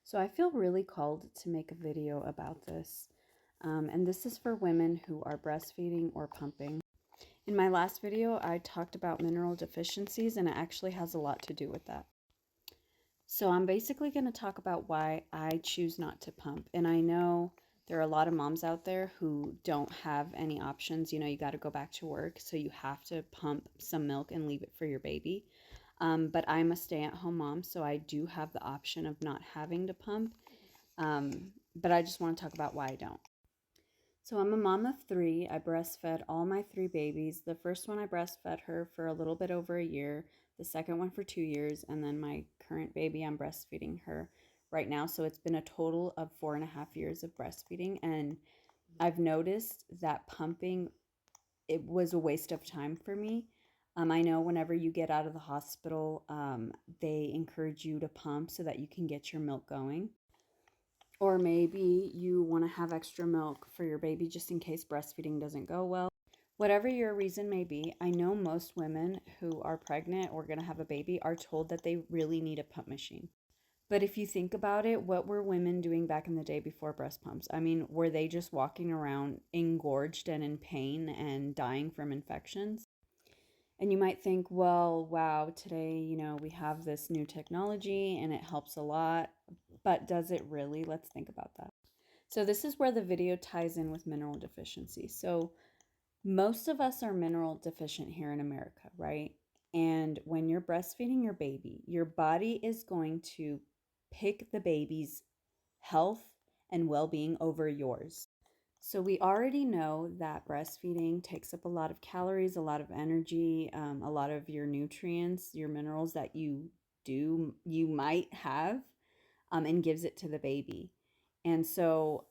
So I feel really called to make a video about this. And this is for women who are breastfeeding or pumping. In my last video, I talked about mineral deficiencies, and it actually has a lot to do with that. So I'm basically going to talk about why I choose not to pump. And I know there are a lot of moms out there who don't have any options. You know, you got to go back to work, so you have to pump some milk and leave it for your baby. But I'm a stay-at-home mom, so I do have the option of not having to pump. But I just want to talk about why I don't. So I'm a mom of three. I breastfed all my three babies. The first one I breastfed her for a little bit over a year, the second one for 2 years, and then my current baby, I'm breastfeeding her right now. So it's been a total of 4.5 years of breastfeeding. And I've noticed that pumping, it was a waste of time for me. I know whenever you get out of the hospital, they encourage you to pump so that you can get your milk going. Or maybe you want to have extra milk for your baby just in case breastfeeding doesn't go well. Whatever your reason may be, I know most women who are pregnant or going to have a baby are told that they really need a pump machine. But if you think about it, what were women doing back in the day before breast pumps? I mean, were they just walking around engorged and in pain and dying from infections? And you might think, well, wow, today, we have this new technology and it helps a lot. But does it really? Let's think about that. So this is where the video ties in with mineral deficiency. So most of us are mineral deficient here in America, right? And when you're breastfeeding your baby, your body is going to pick the baby's health and well-being over yours. So we already know that breastfeeding takes up a lot of calories, a lot of energy, a lot of your nutrients, your minerals that you might have, and gives it to the baby. And so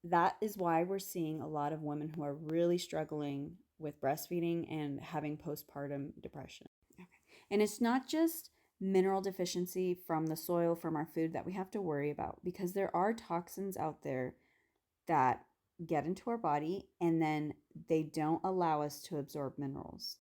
that is why we're seeing a lot of women who are really struggling with breastfeeding and having postpartum depression. Okay. And it's not just mineral deficiency from the soil, from our food that we have to worry about, because there are toxins out there that get into our body and then they don't allow us to absorb minerals.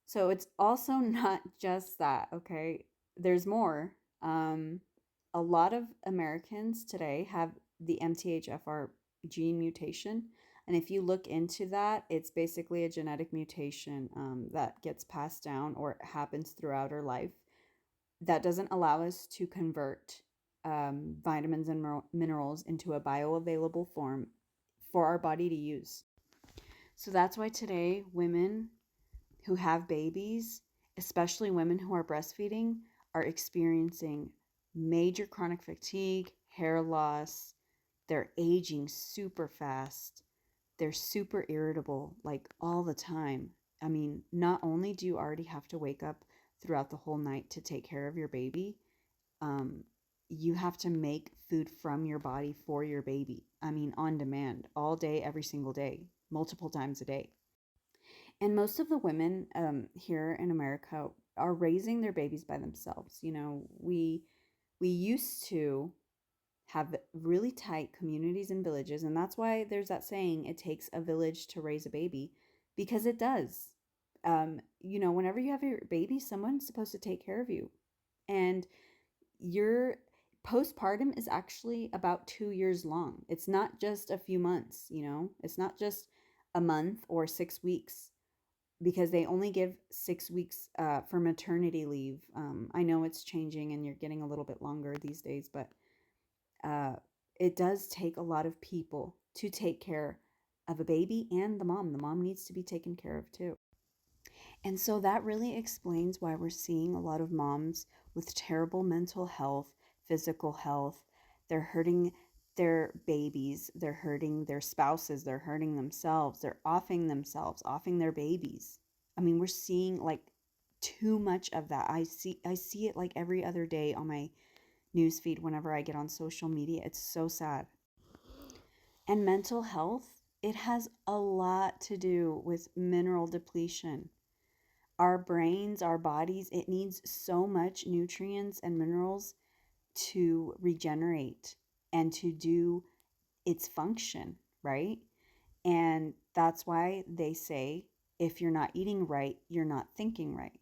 So it's also not just that, okay? There's more. A lot of Americans today have the MTHFR gene mutation. And if you look into that, it's basically a genetic mutation that gets passed down or happens throughout our life that doesn't allow us to convert vitamins and minerals into a bioavailable form for our body to use. So that's why today women who have babies, especially women who are breastfeeding, are experiencing major chronic fatigue, hair loss. They're aging super fast. They're super irritable, like all the time. I mean, not only do you already have to wake up throughout the whole night to take care of your baby, um, you have to make food from your body for your baby. I mean, on demand, all day, every single day, multiple times a day. And most of the women here in America are raising their babies by themselves. You know, we used to have really tight communities and villages, and that's why there's that saying, it takes a village to raise a baby, because it does. Whenever you have your baby, someone's supposed to take care of you. And your postpartum is actually about 2 years long. It's not just a few months, it's not just a month or 6 weeks, because they only give 6 weeks for maternity leave. I know it's changing and you're getting a little bit longer these days, but it does take a lot of people to take care of a baby and the mom. The mom needs to be taken care of too. And so that really explains why we're seeing a lot of moms with terrible mental health, physical health. They're hurting their babies, they're hurting their spouses, they're hurting themselves, they're offing their babies. I mean, we're seeing like too much of that. I see it like every other day on my newsfeed whenever I get on social media. It's so sad. And mental health, it has a lot to do with mineral depletion. Our brains, our bodies, it needs so much nutrients and minerals to regenerate and to do its function, right? And that's why they say if you're not eating right, you're not thinking right.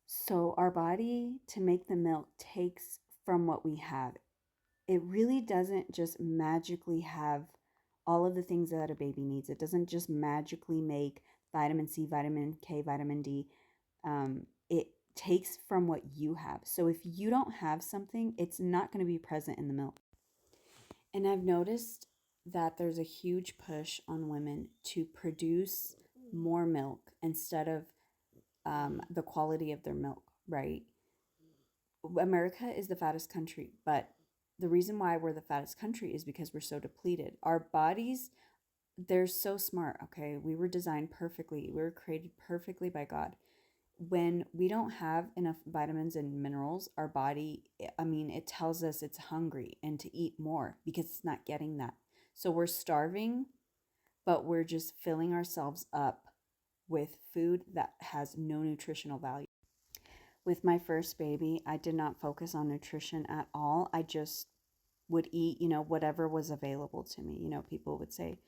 So our body, to make the milk, takes from what we have. it really doesn't just magically have all of the things that a baby needs. It doesn't just magically make vitamin C, vitamin K, vitamin D. It takes from what you have. So if you don't have something, it's not going to be present in the milk. And I've noticed that there's a huge push on women to produce more milk instead of the quality of their milk, right? America is the fattest country, but the reason why we're the fattest country is because we're so depleted. Our bodies, they're so smart, okay? We were designed perfectly. We were created perfectly by God. When we don't have enough vitamins and minerals, our body, I mean, it tells us it's hungry and to eat more because it's not getting that. So we're starving, but we're just filling ourselves up with food that has no nutritional value. With my first baby, I did not focus on nutrition at all. I just would eat, whatever was available to me. People would say,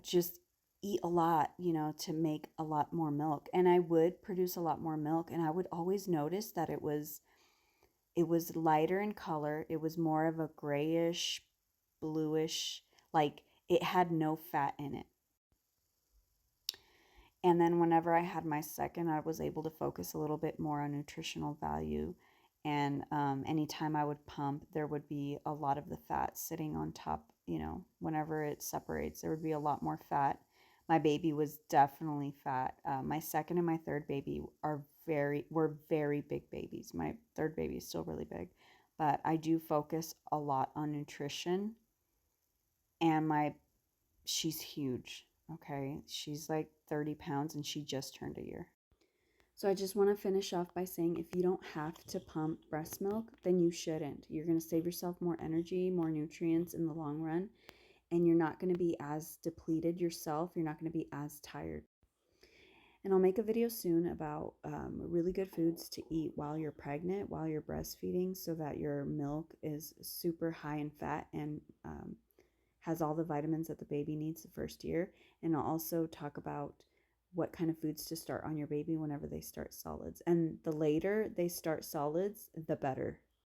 just eat a lot, to make a lot more milk. And I would produce a lot more milk, and I would always notice that it was lighter in color. It was more of a grayish, bluish, like it had no fat in it. And then whenever I had my second, I was able to focus a little bit more on nutritional value. And anytime I would pump, there would be a lot of the fat sitting on top. Whenever it separates, there would be a lot more fat. My baby was definitely fat. My second and my third baby were very big babies. My third baby is still really big, but I do focus a lot on nutrition. And she's huge. Okay, she's like 30 pounds and she just turned a year. So I just want to finish off by saying if you don't have to pump breast milk, then you shouldn't. You're going to save yourself more energy, more nutrients in the long run, and you're not going to be as depleted yourself. You're not going to be as tired. And I'll make a video soon about really good foods to eat while you're pregnant, while you're breastfeeding, so that your milk is super high in fat and has all the vitamins that the baby needs the first year. And I'll also talk about what kind of foods to start on your baby whenever they start solids. And the later they start solids, the better.